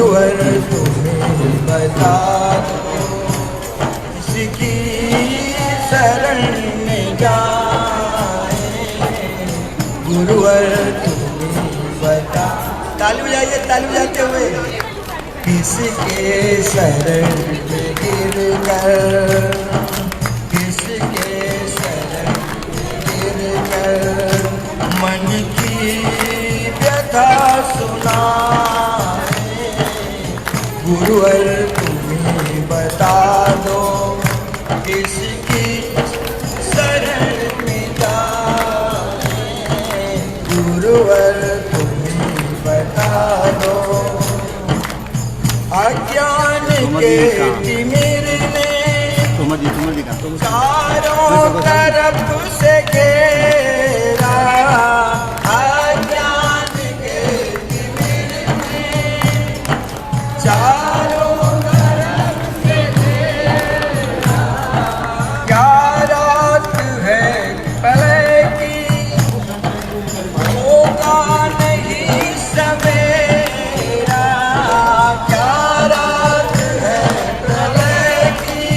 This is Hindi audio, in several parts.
गुरुवर तुम्हें बता दो, किसकी शरण में जाए। गुरुवर तुम्हें बता, ताली बजाइए, ताली बजाते हुए। किसके शरण में गिर कर, किसके शरण में गिर कर मन की व्यथा सुनाए। गुरुवर तुम्हें बता दो, किसकी शरण में जाए। गुरुवर तुम्हें बता दो। अज्ञान के तिमिर ने चारों तरफ से घेरा। अज्ञान के तिमिर ने चारों तरफ से घेरा। क्या रात है प्रलय की, होगा नहीं सवेरा। क्या रात है प्रलय की,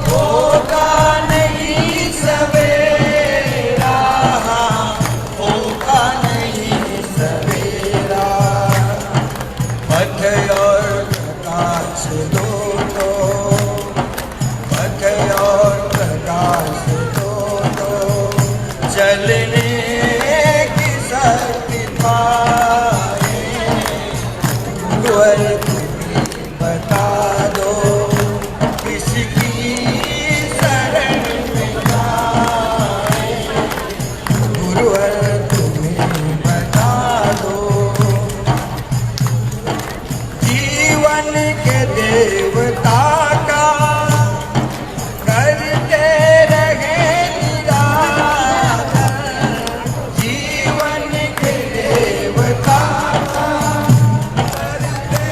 होगा नहीं सवेरा। होगा नहीं सवेरा। पथ और प्रकाश दोनों, पथ और प्रकाश दोनों चलने की शक्ति पाए। गुरुवर तुम्हें बता दो, किसकी शरण में जाए। गुरुवर तुम्हें बता दो। जीवन के देवता का करते रहे निरादर। जीवन के देवता का करते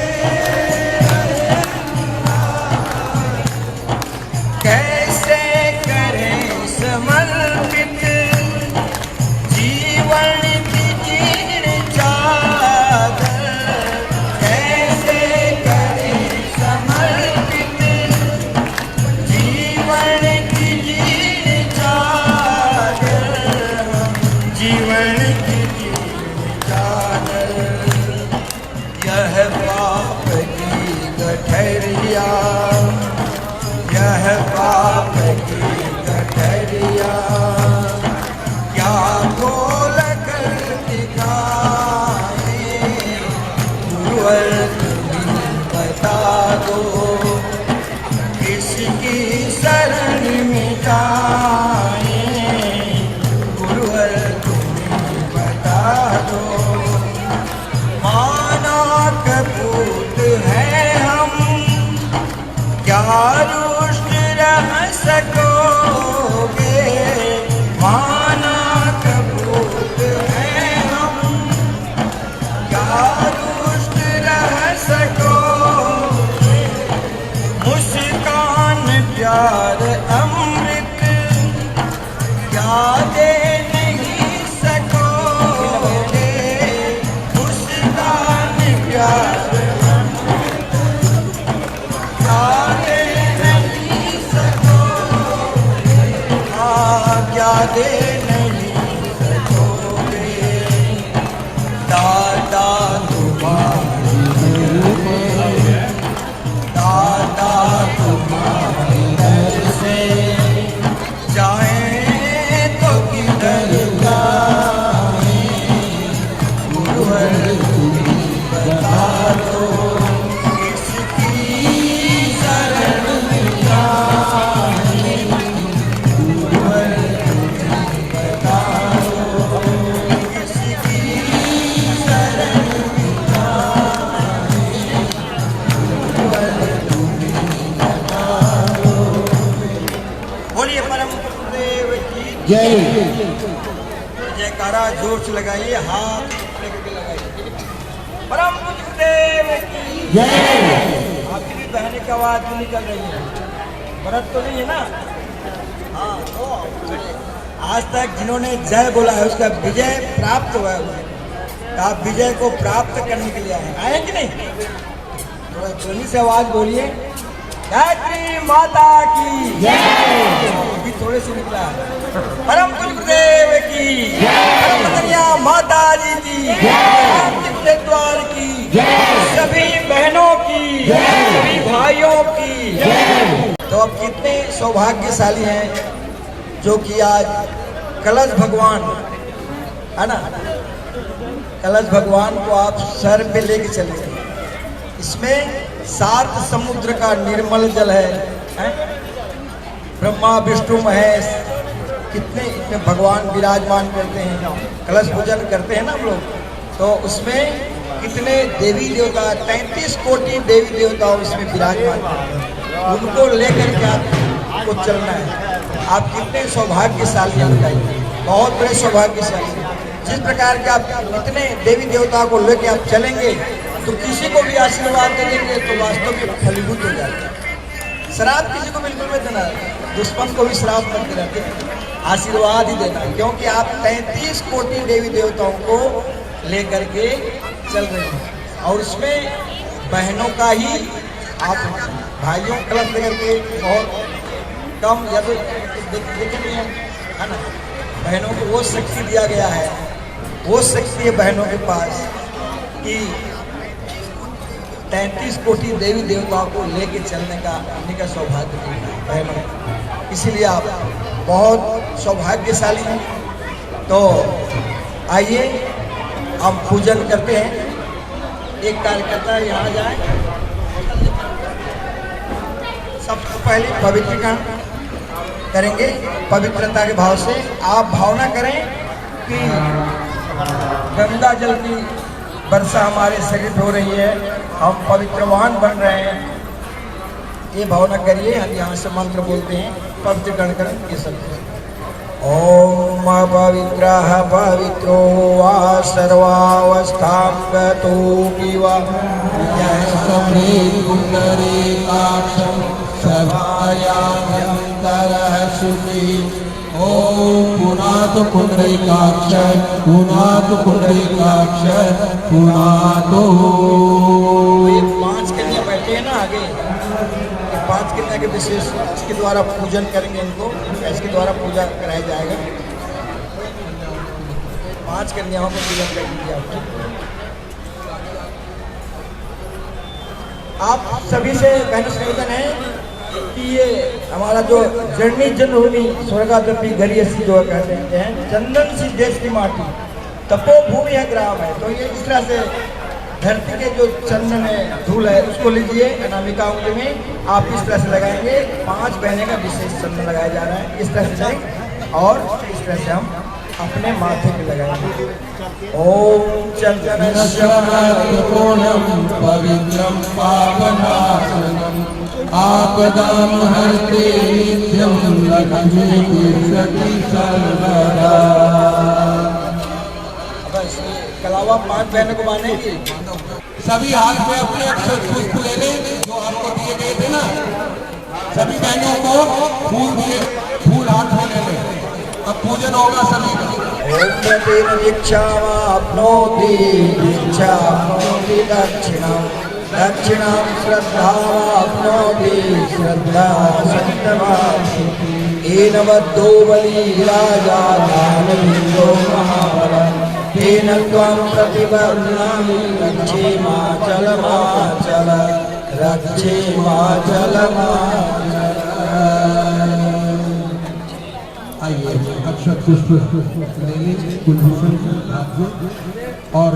रहे निरादर। कैसे करें समर्पित जीवन की जीर्ण चादर। कैसे करें समर्पित जीवन की जीर्ण चादर। जीवन की जीर्ण चादर। यह पाप की गठरिया, यह पाप की गठरिया क्या खोल कर दिखाए। गुरुवर तुम्हें बता दो, किसकी शरण में जाए। गुरुवर तुम्हें बता दो। माना कपूत है हम, क्या रुष्ट रह सकोगे। माना कपूत है हम, क्या रुष्ट रह सकोगे। मुस्कान प्यार अमृत क्या दे नहीं सकोगे। मुस्कान प्यार दे नहीं सकोगे। दादा तुम्हारी दादा तुम्हारी दर से जाए तो किधर जाए। गुरुवर तुम्हें बता दो, किसकी शरण में जाए। गुरुवर जय। जयकारा जोर से लगाइए, हाथ लगाइए। परम पूज्य देव की जय। आपकी बहन की आवाज भी निकल रही है, व्रत तो नहीं है ना। हाँ, तो आज तक जिन्होंने जय बोला है उसका विजय प्राप्त हुआ है। आप विजय को प्राप्त करने के लिए आए, आए कि नहीं? थोड़ा ध्वनि से आवाज बोलिए, गायत्री माता की जय। अभी थोड़े से निकला है। परम पूज्य गुरुदेव की परम कन्या माता जी की द्वार की सभी बहनों की सभी भाइयों की। तो अब कितने सौभाग्यशाली हैं जो कि आज कलश भगवान है ना, कलश भगवान को आप सर पे लेके चले गए। इसमें 7 समुद्र का निर्मल जल है? ब्रह्मा विष्णु महेश कितने इतने भगवान विराजमान करते हैं, कलश पूजन करते हैं ना हम लोग। तो उसमें कितने देवी देवता, 33 कोटि देवी देवताओं इसमें विराजमान करते हैं। उनको लेकर के आपको चलना है। आप कितने सौभाग्यशाली हैं बताइए, बहुत बड़े सौभाग्यशाली। जिस प्रकार के आप इतने देवी देवताओं को लेकर आप चलेंगे तो किसी को भी आशीर्वाद दे देंगे तो वास्तव में फलीभूत हो जाएगा। श्राप किसी को बिल्कुल मत देना, दुश्मन को भी श्राप मत देना, आशीर्वाद ही देना, क्योंकि आप 33 कोटि देवी देवताओं को लेकर के चल रहे हैं। और उसमें बहनों का ही, आप भाइयों कलश लेकर के बहुत कम या तो देखेंगे है ना, बहनों को वो शक्ति दिया गया है, वो शक्ति है बहनों के पास कि 33 कोटि देवी देवताओं को लेके चलने का उन्हीं का सौभाग्य बहनों। इसीलिए आप बहुत सौभाग्यशाली हैं। तो आइए हम पूजन करते हैं। एक कार्यकर्ता यहाँ जाए, सबसे पहले पवित्रीकरण करेंगे पवित्रता के भाव से। आप भावना करें कि गंगा जल की वर्षा हमारे शरीर में हो रही है, हम पवित्रवान बन रहे हैं, ये भावना करिए। हम यहाँ से मंत्र बोलते हैं, पवित्रकरण करें ये सब। ओम पवित्रः पवित्रो वा सर्वावस्थां गतोऽपि वा पुण्डरीकाक्षं सभायाभ्यन्तरः सुखी। ओम पुनात पुण्डरीकाक्ष पुनात पुण्डरीकाक्ष पुनातो। ये 5 कन्या बैठे हैं ना आगे, 5 कन्या के विशेष इसके द्वारा पूजन करेंगे, इनको इसके द्वारा पूजा कराया जाएगा। 5 कन्याओं को पूजन कर दीजिए। आप सभी से बहनों से निवेदन है कि ये हमारा जो जर्नी जन्मभूमि स्वर्गादपि गरीयसी जो कहते हैं, चंदन सी देश की माटी तपोभूमि है ग्राम है। तो ये इस तरह से धरती के जो चंदन है, धूल है, उसको लीजिए अनामिका उंगली में, आप इस तरह से लगाएंगे। 5 बहने का विशेष चंदन लगाया जा रहा है, इस तरह से जाएंगे और इस तरह से हम अपने माथे पे लगाएंगे। ओम चंदनस्य पवित्रं पावनाशनम् आपदां हरते नित्यं लक्ष्मी तिष्ठति सर्वदा। बस ये कलावा 5 बहनों को बांधेंगे। सभी हाथ में अपने अक्षर पुष्प ले लें जो आपको दिए गए थे ना, सभी बहनों को फूल दिए, फूल हाथ में ले लें। अब पूजन होगा सभी का। दीक्षावाप्नोति दीक्षाप्नोति दक्षिणां दक्षिणां श्रद्धावाप्नोति श्रद्धा सत्यवाप्ति। एनवद्धो बलिराजा दानवीरो महाबलः तेन त्वं प्रतिबध्नामि रक्षेमाचलमाचल रक्षेमाचलमाचल। आइए अक्षर पुष्प ले लीजिए कुलभूषण और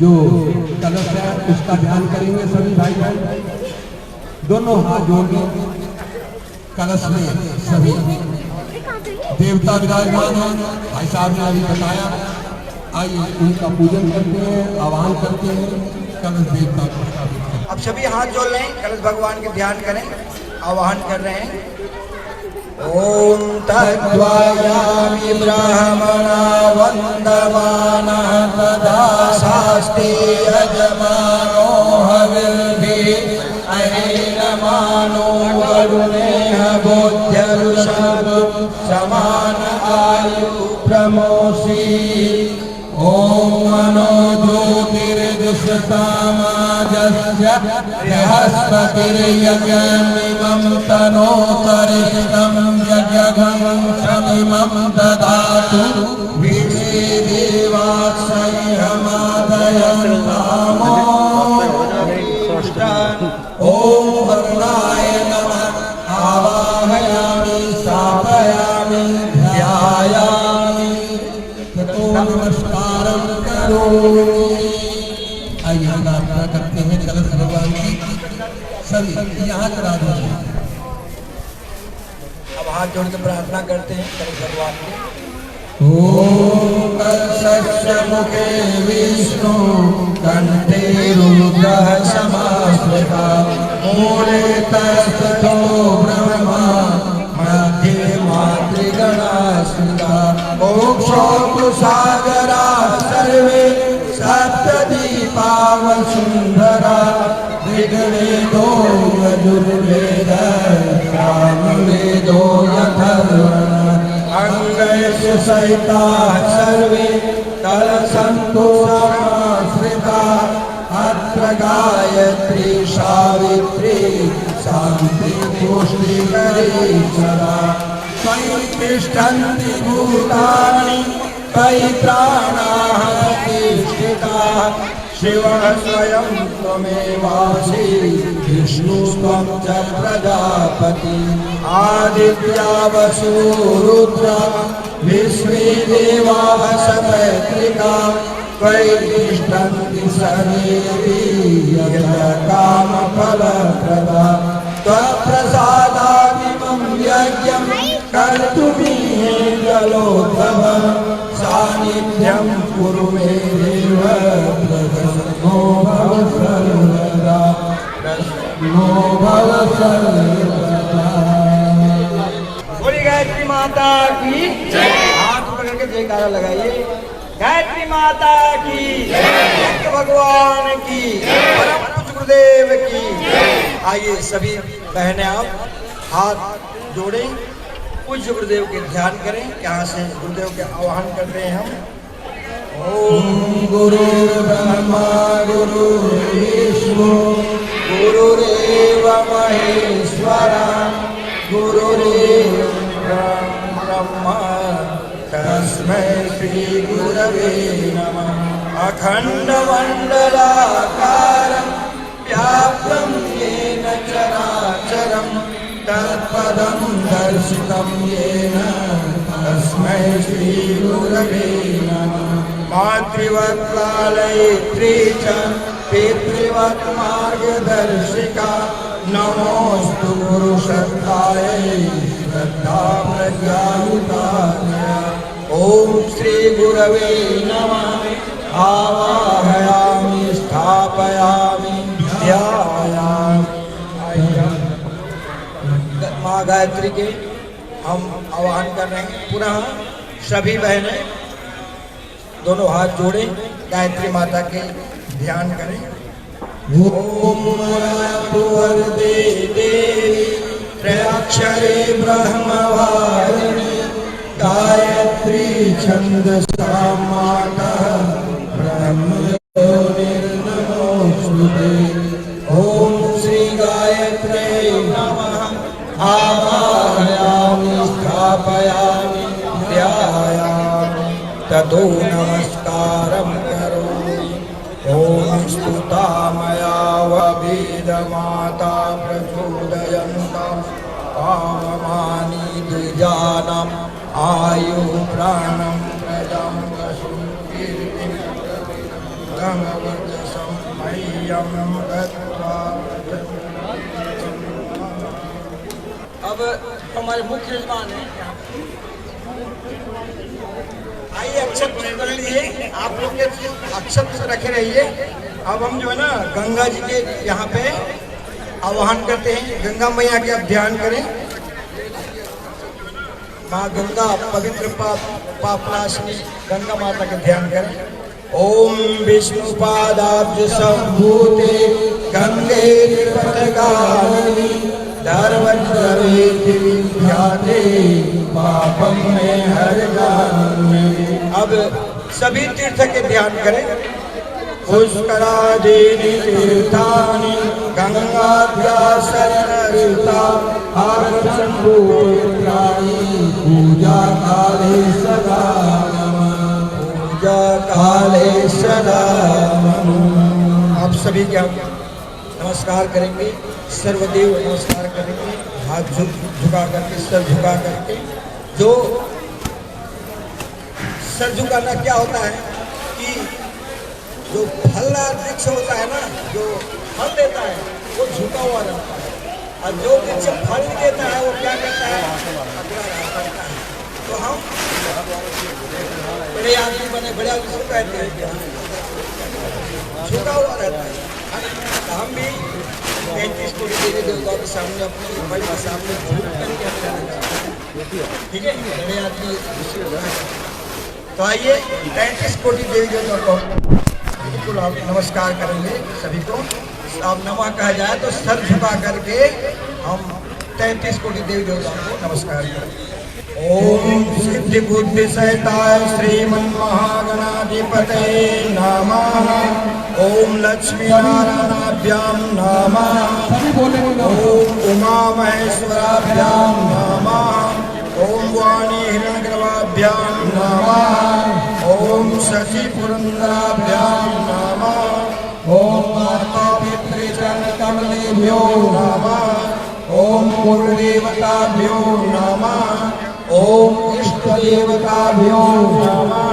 जो कलश है उसका ध्यान करेंगे सभी भाई बहन। दोनों हाथ जोड़िए कलश में, सभी देवता विराजमान हैं, भाई साहब ने अभी बताया। आइए उनका पूजन करते हैं, आह्वान करते हैं कलश देवता को। अब सभी हाथ जोड़ लें, कलश भगवान के ध्यान करें, आवाहन कर रहे हैं। ओम तद्वायामि ब्राह्मणा वन्दमानः तदा शास्ते यजमानो हविर्भिः अहेनमानो वरुणेह बोध्यरुषभ समान आयु प्रमोषि। ओम मनो ज्योतिर्दुष्टामाजस्य बृहस्पतिर्यज्ञमिमं तनोतरिष्टं यज्ञघं शमिमं ददातु विश्वे देवाक्षयमादयन्तामो ओम वरुणाय नमः आवाहयामि स्थापयामि ध्यायामि ततो नमस्कारं करोमि। आइए हम प्रार्थना करते हैं कलश भगवान की सभी यहाँ करा दो। अब हाथ जोड़ के प्रार्थना करते हैं कलश भगवान की। ओम कलशस्य मुखे विष्णु कंठे रुद्रः समाश्रिता मूले तस्थो ब्रह्मा मध्ये मातृगणाश्रिता मोक्षोऽस्तु सागरा सर्वे सप्तदीपावसुन्धरा ऋग्वेदो यजुर्वेदः सामवेदो यथर्वणः अंगैषु सहिताः सर्वे कलशन्तु समाश्रिताः अत्र गायत्री सावित्री शान्ति पुष्टिकरी सदा त्वयि तिष्ठन्ति भूतानि त्वयि प्राणाः प्रतिष्ठिताः शिवः स्वयं त्वमेवासि विष्णुस्त्वं च प्रजापति आदित्या वसु रुद्र विश्वे देवाः सपत्रिका त्वयि तिष्ठन्ति सर्वेऽपि यज्ञकामफलप्रदा त्वत्प्रसादादिमं यज्ञं कर्तुमीहे जलोद्भव सान्निध्यं कुरु मे देव प्रसन्नो भव सर्वदा प्रसन्नो भव सर्वदा। बोली गायत्री माता की जय। हाथ पकड़ के जयकारा लगाइए। गायत्री माता की जय, भगवान की परम पूज्य गुरुदेव की। आइए सभी बहनें आप हाथ जोड़ें, पूज्य गुरुदेव के ध्यान करें। यहाँ से गुरुदेव के आह्वान करते हैं हम। ओम गुरुर्ब्रह्मा गुरुर्विष्णु गुरुरेव महेश्वरा गुरुरेव ब्रह्मा तस्मै श्री गुरवे नमः। अखण्डमण्डलाकारं व्याप्तं येन चराचरं तत्पदं दर्शितं येन तस्मै श्री गुरवे नमः। मातृवत् लालयित्री च पितृवत् मार्गदर्शिका नमोऽस्तु गुरुशक्तायै श्रद्धा प्रज्ञायुताय। ओम श्री गुरवे नमः। आवाहयामि स्थापयामि ध्यायामि। माँ गायत्री के हम आह्वान कर रहे हैं। पुनः सभी बहनें दोनों हाथ जोड़ें, गायत्री माता के ध्यान करें। ओम वरदे देवी त्रयाक्षरे ब्रह्मवारिणी गायत्री छन्दसा माता ब्रह्मयोनिर्नमोऽस्तुते। ओम श्री गायत्रे नमः। आवाहयामि स्थापयामि ध्यायामि ततो नमस्कारं करोमि। ओम स्तुता मया वेदमाता प्रचोदयन्तं पावमानि द्विजानाम् आयु प्राणं प्रदं वसुं कीर्तिं गमवचसं मह्यं दत्त्वा। अब हमारे मुख्य यजमान हैं, आइए अक्षत कर लिए। आप लोग के अक्षत रखे रहिए। अब हम जो है ना गंगा जी के यहाँ पे आह्वान करते हैं। गंगा मैया के आप ध्यान करें। माँ गंगा पवित्र पापनाशिनी गंगा माता के ध्यान करें। ओम विष्णुपादाब्ज संभूते गंगे त्रिपथगामिनी धर्मद्रवेति विख्याते पापम में हर जाने। अब सभी तीर्थ के ध्यान करें। पुष्करादीनि तीर्थानि गंगाद्यासरस्वता आगच्छन्तु यत्राणि पूजा काले सदा नमः। पूजा काले सदा नमः। आप सभी क्या नमस्कार करेंगे, सर्वदेव नमस्कार करेंगे, हाथ झुका करके, सर झुका करके। जो सर झुकाना क्या होता है कि जो फलदार वृक्ष होता है ना, जो फल देता है वो झुका हुआ रहता है, और जो वृक्ष फल देता है वो क्या करता है, अगला रहता है। तो हम बड़े आदमी बने, बड़े आदमी को कहते हैं झुका हुआ रहता है। तो हम भी 35 कोटि देवी देवताओं के सामने, अपने बड़े के सामने झुक करके ठीक है, बड़े आदमी। तो आइए 35 कोटि देवी देवताओं को बिल्कुल आप नमस्कार करेंगे सभी को। आप नमः कहा जाए तो सर झुका करके हम 33 कोटि देवी देवताओं को नमस्कार करेंगे। ओम सिद्धि बुद्धि सहिताय श्रीमन महागणाधिपतये नमः। ओम लक्ष्मी नारायणाभ्याम नमः। ओम उमा महेश्वराभ्याम नमः। ओम वाणी हिरण्यगर्भाभ्याम नमः। ओम शशि पुरंदराभ्याम नमः। ओम माता पितृचरण कमलेभ्यो नमः। ओम कुलदेवताभ्यो नमः। ओम इष्ट देवताभ्यो नमः।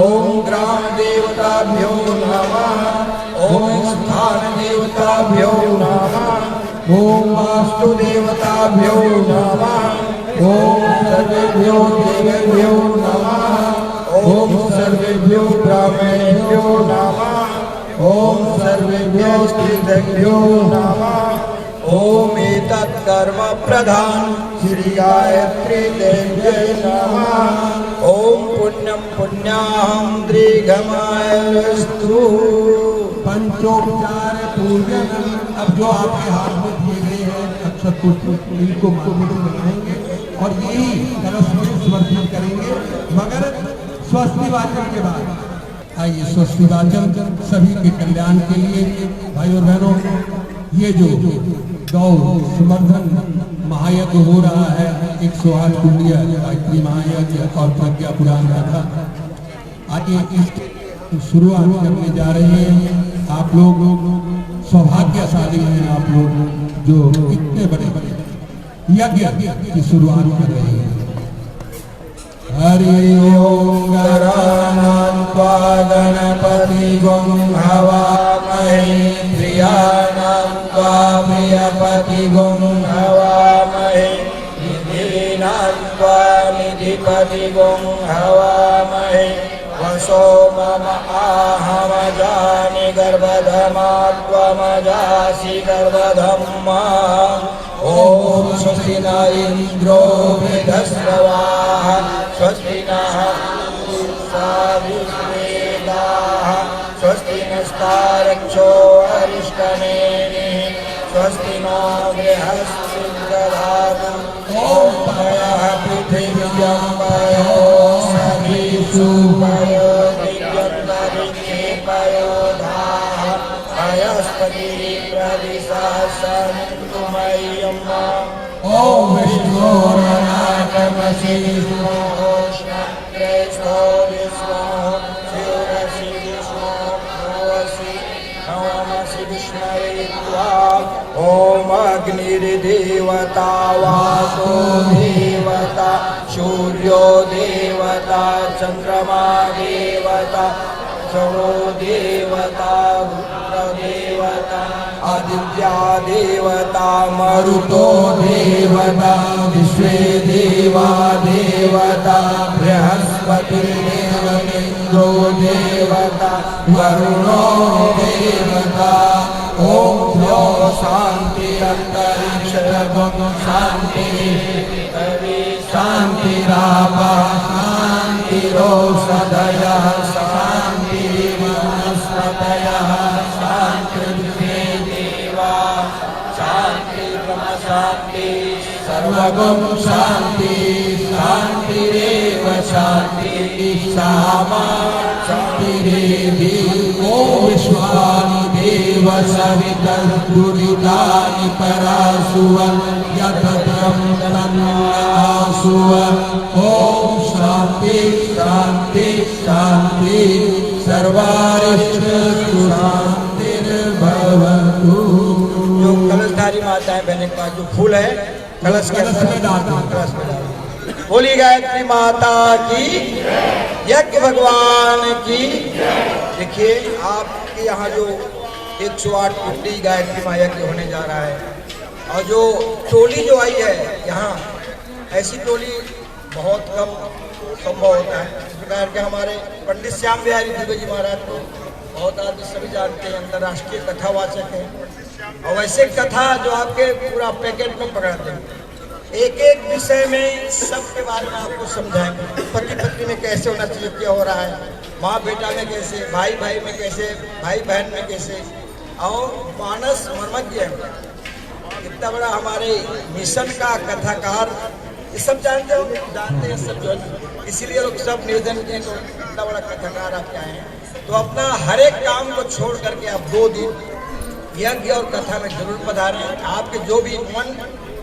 ओम ग्राम देवताभ्यो नमः। ओम स्थान देवताभ्यो नमः। ओम वास्तु देवताभ्यो नमः। ओम सर्वेभ्यो देवेभ्यो नमः। ओम सर्वेभ्यो ब्राह्मणेभ्यो नमः। ओम सर्वेभ्यो स्त्रीभ्यो नमः। ओम एतत् कर्म प्रधान श्री गायत्री देव्यै नमः। ओम पुण्यं पुण्याहं दीर्घमायुस्तु। पंचोपचार पूजन। अब जो आपके हाथ में दिए गए हैं अक्षत पुष्प, इनको लगाएंगे और यही कलश में समर्पित करेंगे, मगर स्वस्ति वाचन के बाद। आइए स्वस्ति वाचन सभी के कल्याण के लिए। भाई और बहनों, ये जो गौ संवर्धन महायज्ञ हो रहा है, 108 कुंडिया गायत्री महायज्ञ और प्रज्ञा पुराण कथा, आज इसकी शुरुआत करने जा रहे हैं। आप लोग सौभाग्यशाली हैं, आप लोग जो इतने बड़े बड़े यज्ञ की शुरुआत कर रहे हैं। हरि ओम गणानान्त्वा गणपतिगुं हवामहे। प्रियाणान्त्वा प्रियपतिगुं हवामहे। निधीनान्त्वा निधिपतिगुं हवामहे। वसो मम आहमजानि गर्भधमात्वमजासि गर्भधम्मा। ओम स्वस्ति न इंद्रो वृद्धश्रवाः। स्वस्ति नः पूषा विश्वेदाः। स्वस्ति नस्तारक्षो अरिष्टनेमिः। स्वस्ति नो बृहस्पतिर्दधातु। ओम पयः पृथिव्यां पयो सविषु पयो दिव्यन्तरिक्षे पयो धाः। पयस्पतिः प्रदिशन्तु मह्यम्। ओम विष्णुर्नाथमसि विष्णुष्णो विष्णु शिवरसि विष्णु भवसि नमसि विष्णवे त्वा। ओम अग्निर्देवता वासो देवता सूर्यो देवता चंद्रमा देवता सरो देवता देवता आदित्या देवता मरुतो देवता विश्वे देवा देवता बृहस्पतिर्देवतेन्द्रो देवता वरुणो देवता। ओम द्यो शांति अंतरिक्ष शांति शांतिरापः शांतिरोषधयः शांतिर्वनस्पतयः शांतिर्देवा शांति ब्रह्म शांति सर्वगुण शांति शांतिरेव देव शांति सामा शांतिरेधि ओम विश्वानि देव सवितर्दुरितानि परासुवन् यतत्रं तन्नासुवन् ओम शांति शांति शांति सर्वारिष्ट शांतिर्भवतु। जो कलशधारी माताएं बहने के पास जो फूल है कलश के अंदर में डालते हैं, कलश में डालते हैं। बोली गायत्री माता की, यज्ञ भगवान की। देखिए आपके यहाँ जो 108 कुंडी गायत्री माँ यज्ञ होने जा रहा है, और जो टोली जो आई है यहाँ, ऐसी टोली बहुत कम संभव होता है। इस प्रकार के हमारे पंडित श्याम बिहारी दुबे जी महाराज को बहुत आदमी सभी जानते हैं, अंतर्राष्ट्रीय कथावाचक हैं, और वैसे कथा जो आपके पूरा पैकेट में पकड़ते हैं। एक एक विषय में सब के बारे में आपको समझाएंगे। पति पत्नी में कैसे होना चाहिए, क्या हो रहा है, माँ बेटा में कैसे, भाई भाई में कैसे, भाई बहन में कैसे, और मानस मर्मज्ञ इतना बड़ा हमारे मिशन का कथाकार, ये सब जानते हो, जानते हैं सब जो, इसीलिए लोग सब निवेदन किए तो इतना बड़ा कथाकार आप क्या हैं। तो अपना हर एक काम को छोड़ करके आप 2 दिन यज्ञ और कथा में जरूर पधारें। आपके जो भी मन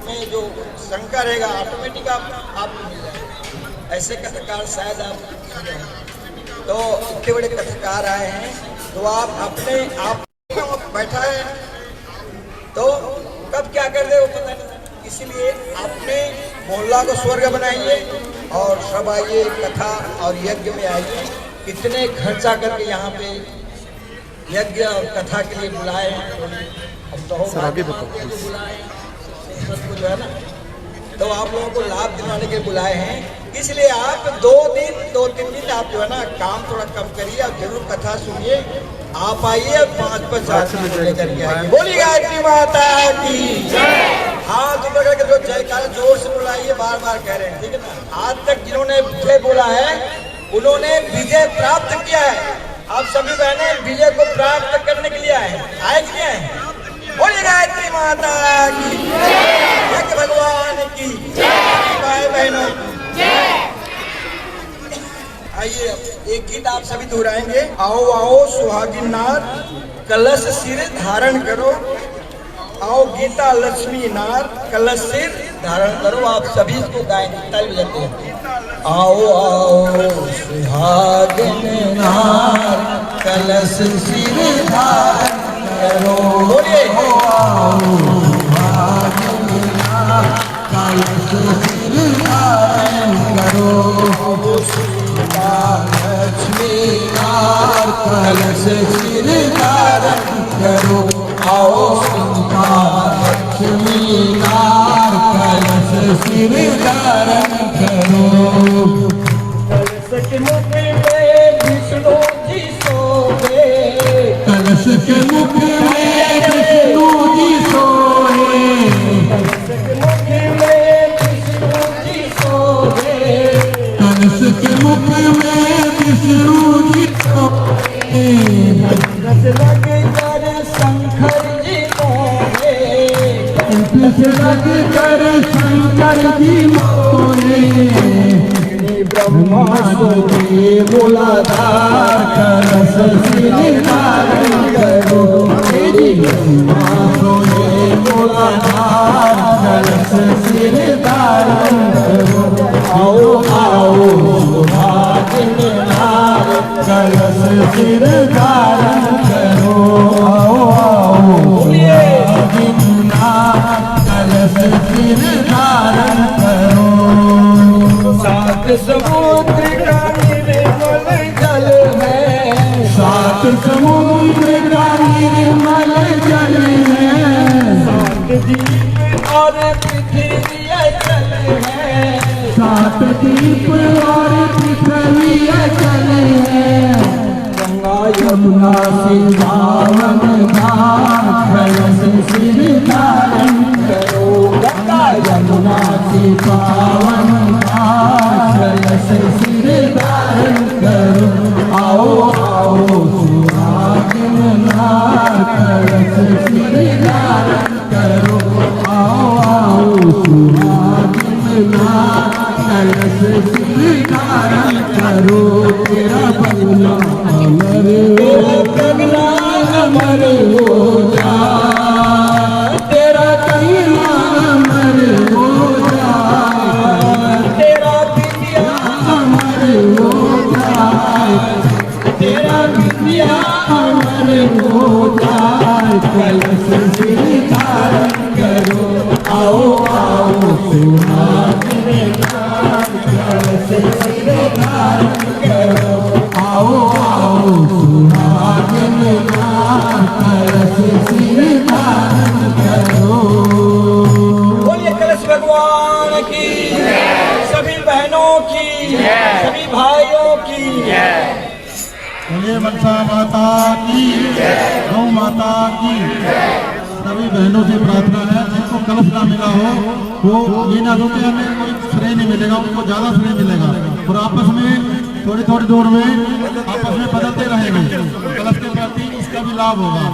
में जो शंका रहेगा ऑटोमेटिक आपको मिल जाएगा। ऐसे कथाकार शायद आप, तो इतने बड़े कथाकार आए हैं, तो आप अपने आप बैठा है तो कब क्या कर दे वो पता नहीं। इसीलिए अपने मोहल्ला को स्वर्ग बनाइए और सब आइए कथा और यज्ञ में आइए। कितने खर्चा करके यहाँ पे यज्ञ और कथा के लिए बुलाए हैं, अब तो बुलाए जो है ना, तो आप लोगों को लाभ दिलाने के बुलाए हैं। इसलिए आप 2-3 दिन आप जो है ना काम थोड़ा कम करिए, आप जरूर कथा सुनिए। आप आइए और 5-5 लेकर के आइए। बोली गायत्री माता की। हाथ ऊपर करके जो जयकारा जोर से बुलाइए, बार बार कह रहे हैं, ठीक है ना। आज तक जिन्होंने विजय बोला है उन्होंने विजय प्राप्त किया है। आप सभी बहनें विजय को प्राप्त करने के लिए आए कि नहीं आए? बोलिए गायत्री माता की, यज्ञ भगवान की, भाई बहनों आइए एक गीत आप सभी दोहराएंगे। आओ आओ सुहागिन नार कलश सिर धारण करो, आओ गीता लक्ष्मी नार कलश सिर धारण करो। आप सभी इसको गाएंगे, ताली बजाते हैं। आओ आओ सुहागिन नार कलश सिर धारण करो, बोलिए आओ सुहागिन नार कलश सिर धारण करो, लक्ष्मी नार कलश सिर धारण करो, आओ लक्ष्मी नार कलश सिर धारण करो। कलश के मुख में विष्णु जी सोए, कलश के मुख में विष्णु जी सोए, कलश के मुख में विष्णु जी सोए, कलश के मुख में विष्णु जी सोए, रस लग कर शंकर जी मोहे, रस लग कर शंकर जी मोहे, ब्रह्मा सोए मूलाधार कलश सिर धारण करो, ब्रह्मा सोए मूलाधार कलश सिर धारण करो, आओ आओ सुहागिन नार कलश सिर धारण करो, आओ आओ सुहागिन नार कलश सिर धारण करो। सात समुद्र का निर्मल जल है, सात समुद्र का निर्मल जल है, सात दीप और पृथ्वी जल है, सात दीप और पृथ्वी जल है, गंगा यमुना से पावन घाट कलश सिर धारण करो, गंगा यमुना से पावन घाट कलश सिर धारण करो, आओ आओ सुहागिन नार कलश सिर धारण करो, आओ आओ सुहागिन नार कलश धारण करो तेरा पगला अमर हो पगला अमर हो जाए तेरा पगला अमर हो जाए तेरा विद्या अमर हो जाए तेरा विद्या अमर हो जाए कलश धारण करो आओ आओ सुहागने कलश धारण करो आओ आओ सुहागने कलश धारण करो। बोलिए कलश भगवान की, सभी बहनों की, सभी भाइयों की। बोलिए मनसा माता की, गौ माता की। सभी बहनों से प्रार्थना है जिनको कलश ना मिला हो वो ये ना सोचे हमें कोई श्रेय नहीं मिलेगा, उनको ज्यादा श्रेय मिलेगा और आपस में थोड़ी थोड़ी दूर में आपस में बदलते रहेंगे, कलश के प्रति इसका भी लाभ होगा।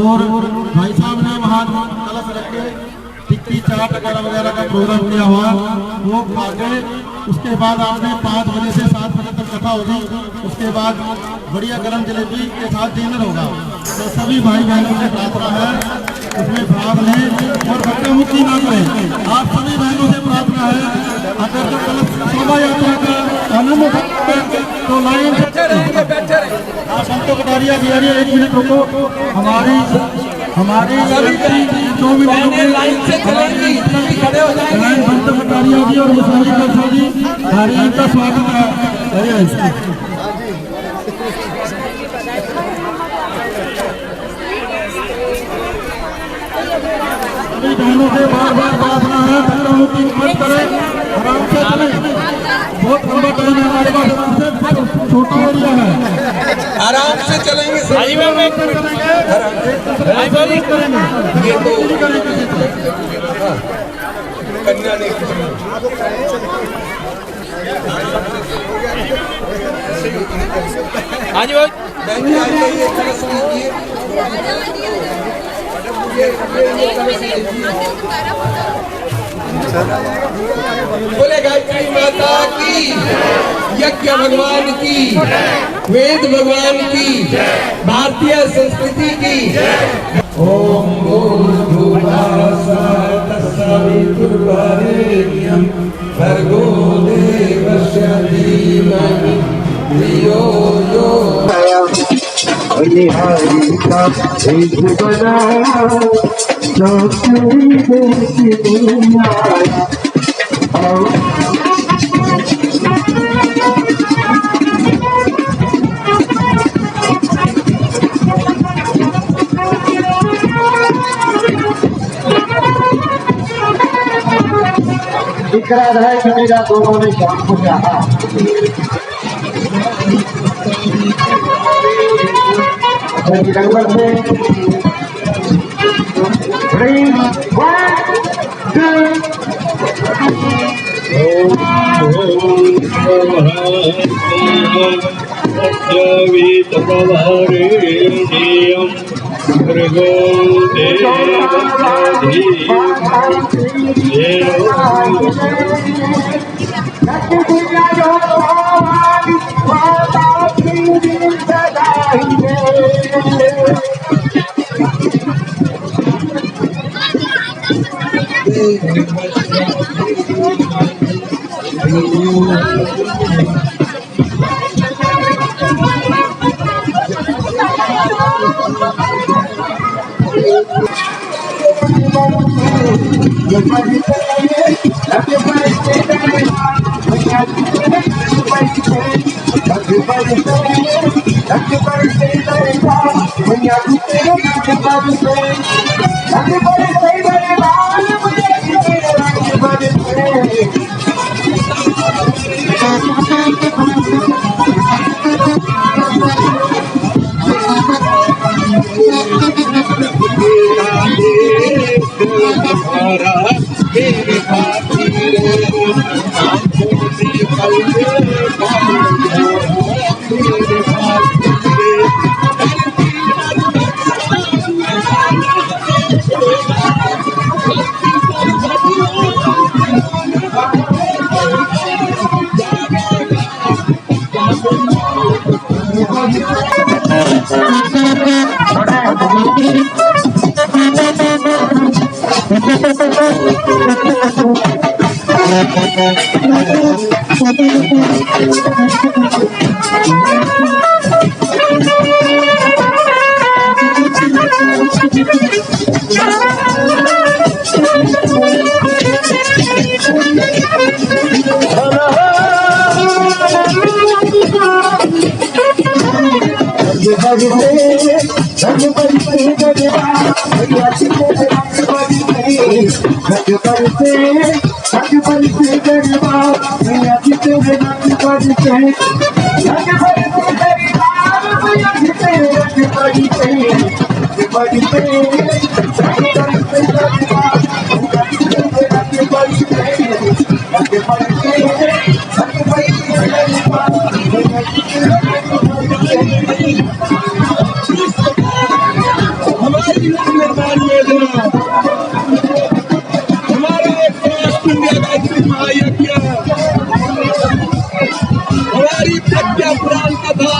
और भाई साहब ने वहाँ कलश रख के टिक्की चाट वगैरह का प्रोग्राम किया हुआ, वो खा के उसके बाद आपने 5 बजे से 7 बजे तक कथा होगी, उसके बाद बढ़िया गरम जलेबी के साथ डिनर होगा। तो सभी भाई बहनों से प्रार्थना है उसमें भाग लें और धक्का मुक्की ना करें। आप सभी बहनों से प्रार्थना है अगर जो कलश शोभा यात्रा का आनंद उठाते तो लाइन बैठे रहेंगे, बैठे रहेंगे। आप संतो कटारिया जी 1 मिनट रुको। हमारी 2 मिनट लाइन से चलेंगी, सभी खड़े हो जाएंगे। संतो कटारिया जी और विशाली कलसा जी हमारी का स्वागत है। सभी बहनों से बार बार प्रार्थना है धक्का मुक्की मत करें, आराम से चलें। बहुत लंबा टाइम है हमारे पास, छोटा एरिया है, आराम से चलेंगे सभी। ये तो कन्या ने हाँ जी भाई बहन आ जाइए, कलश लीजिए। बोले गायत्री माता की, यज्ञ भगवान की, वेद भगवान की, भारतीय संस्कृति की। ओम भूर्भुवस्सुः भर्गो देवस्य धीमहि धियो यो निहारिका एक बना चौथी देखी दुनिया दिख रहा है कि मेरा दोनों ने शाम को चाहा नंबर से 3, 3 हमारी निर्माण योजना हमारा एक इंडिया गायत्री महायज्ञ हमारी प्रज्ञा पुराण कथा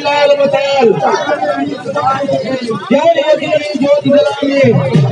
लाल बचाल जय अखिल ज्योति जलाएंगे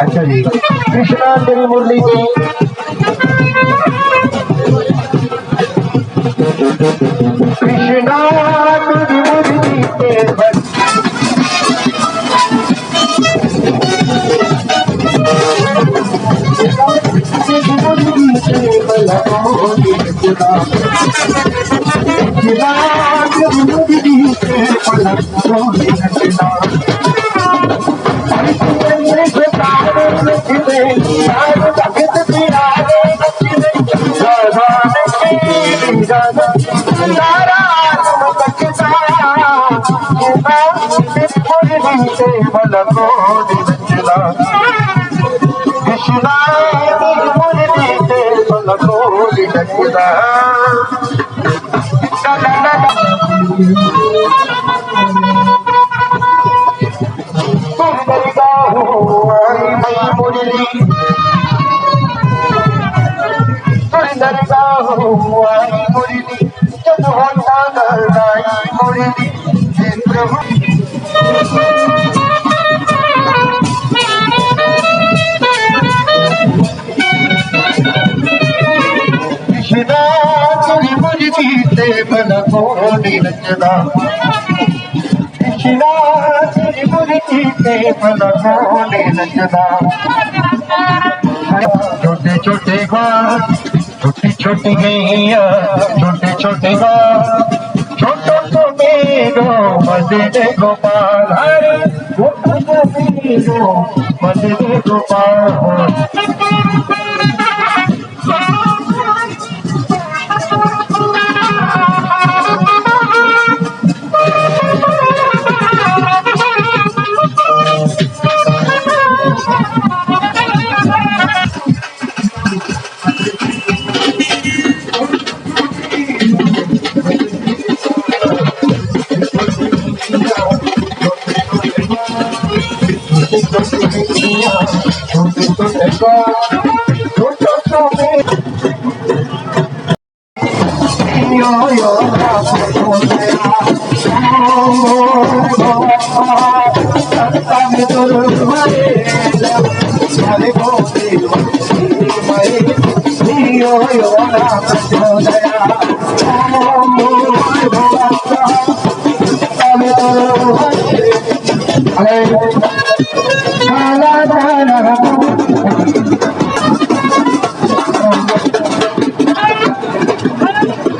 अच्छा जी कृष्णा तेरी मुरली जी कृष्णा तेरी मुरली के प्रभु कोणी नचदा कृष्णा तेरी मुर्गी पे मन कोणी नचदा छोटे छोटे घाट छोटी छोटी गैया छोटे छोटे घाट छोटो तो मेरो मदन गोपाल हरे छोटो तो मेरो मदन गोपाल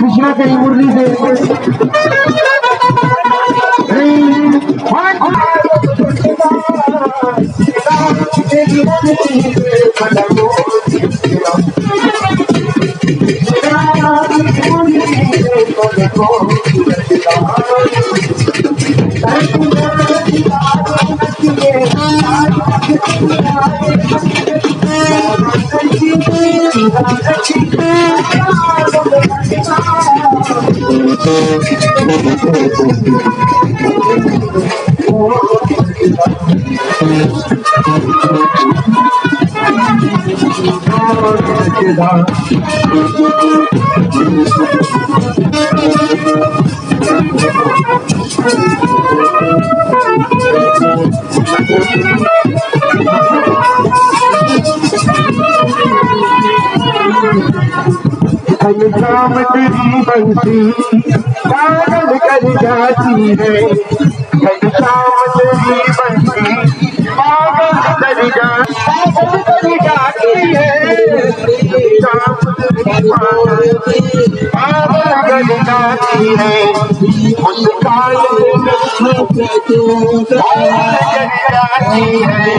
कृष्णा तेरी मुरली से शाम तेरी बंसी पागल कर जाती है शाम तेरी बंसी पागल कर जाती है शाम तेरी बंसी पागल कर जाती है मुस्कान कर जाती है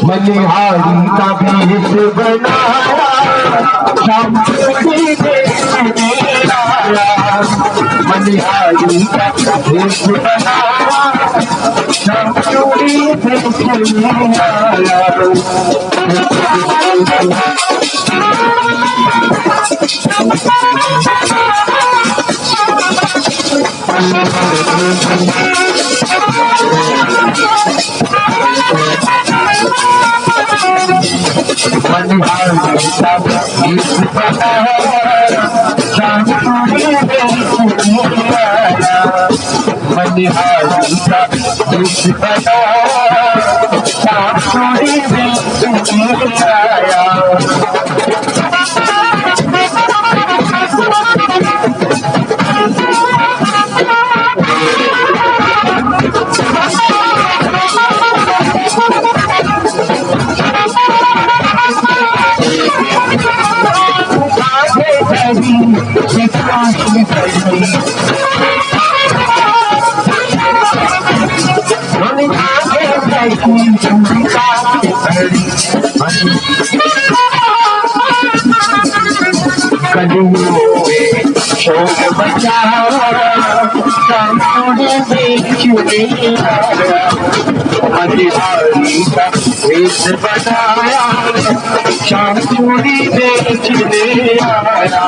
मनिहारी का भेष बनाया मनिहारी का भेष बनाया बड़ी विकास बड़ी हम आगे बढ़ी विकास बड़ी कदमों में शोर बचाया सामने बेचने आया अधिकारी का वेश बनाया शाम चूड़ी बेचने आया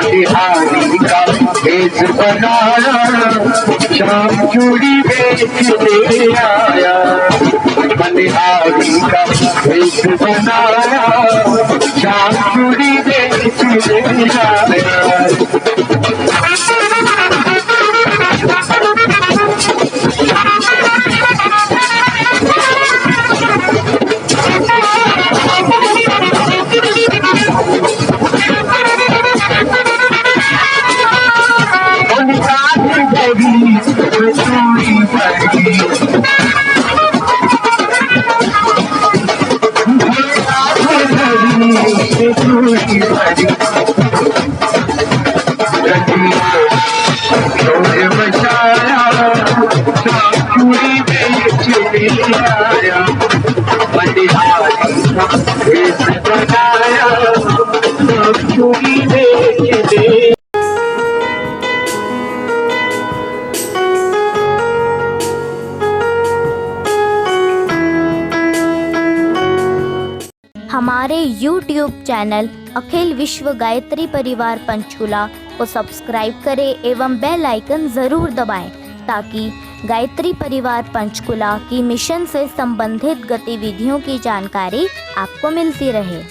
बिहारी का भेष बनाया शाम चूड़ी बेचने आया बनिहारी का भेष बनाया शाम चूड़ी बेचने आया हमारे YouTube चैनल अखिल विश्व गायत्री परिवार पंचकुला को सब्सक्राइब करें एवं बेल आइकन ज़रूर दबाएं ताकि गायत्री परिवार पंचकुला की मिशन से संबंधित गतिविधियों की जानकारी आपको मिलती रहे।